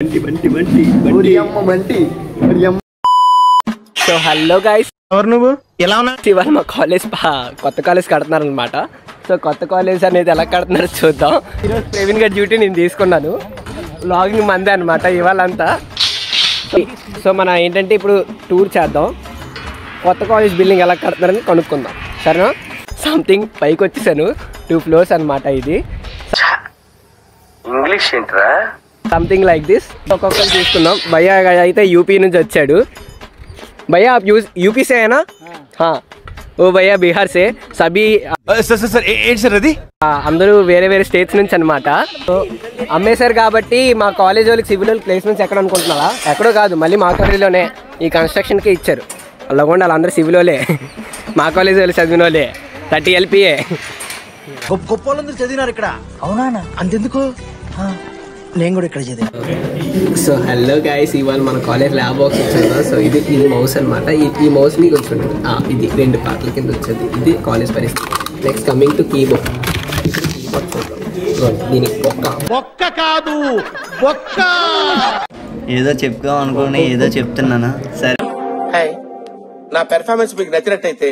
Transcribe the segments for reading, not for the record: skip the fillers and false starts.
So hello guys, ఎవరు నువ్వు? ఎలా ఉన్నా? ఇవాళ మా కాలేజ్ కొత్త కాలేజ్ కడుతున్నారు అనమాట. సో కొత్త కాలేజ్ అనేది ఎలా కడుతున్నారో చూద్దాం. ఈరోజు ప్రవీణ్ గారి డ్యూటీ నేను తీసుకున్నాను. వ్లాగింగ్ మందే అనమాట ఇవాళ అంతా. సో మన ఏంటంటే ఇప్పుడు టూర్ చేద్దాం, కొత్త కాలేజ్ బిల్డింగ్ ఎలా కడుతున్నారని కనుక్కుందాం, సరేనా? సంథింగ్ పైకి వచ్చేసాను, 2 floors అనమాట. ఇది ఇంగ్లీష్ ఏంట్రా? Something like this. ఒక్కొక్కరు తీసుకున్నాం. భయ్యా అయితే యూపీ నుంచి వచ్చాడు. भैया आप यूपी से है ना? हाँ वो भैया बिहार से सभी అందరూ వేరే వేరే స్టేట్స్ నుంచి అనమాట. సో అమ్మేశారు కాబట్టి మా కాలేజ్ వాళ్ళకి సివిల్ వాళ్ళకి ప్లేస్మెంట్స్ ఎక్కడ అనుకుంటున్నారా? ఎక్కడో కాదు, మళ్ళీ మా కాలేజీలోనే ఈ కన్స్ట్రక్షన్కే ఇచ్చారు. అలాగోండి వాళ్ళందరూ సివిల్ వాళ్ళే, మా కాలేజ్ వాళ్ళు చదివిన వాళ్ళే. 30 LPA గొప్ప వాళ్ళందరూ చదివినారు ఇక్కడ. అవునా? అంతెందుకు, నేను కూడా ఇక్కడ చదివాను. సో హలో గైస్, ఇవాళ మన కాలేజ్ ల్యాబ్ బాక్స్ వచ్చింది. సో ఇది మౌస్ అనమాట. ఈ మౌస్ని కొంచెం ఇది 2 పార్ట్ల కింద వచ్చేది. ఇది కాలేజ్ పరిస్థితి. Next coming to keyboard. దీనికి బొక్క కాదు, బొక్క. ఏదో చెప్తాం అనుకోని ఏదో చెప్తున్నానా? సరే, హాయ్, నా పెర్ఫార్మెన్స్ మీకు నచ్చినట్టయితే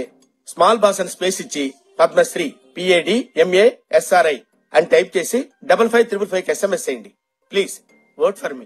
స్మాల్ బాస్ అని స్పేస్ ఇచ్చి పద్మశ్రీ PADMASRI అని టైప్ చేసి 5555 SMS చేయండి. Please vote for me.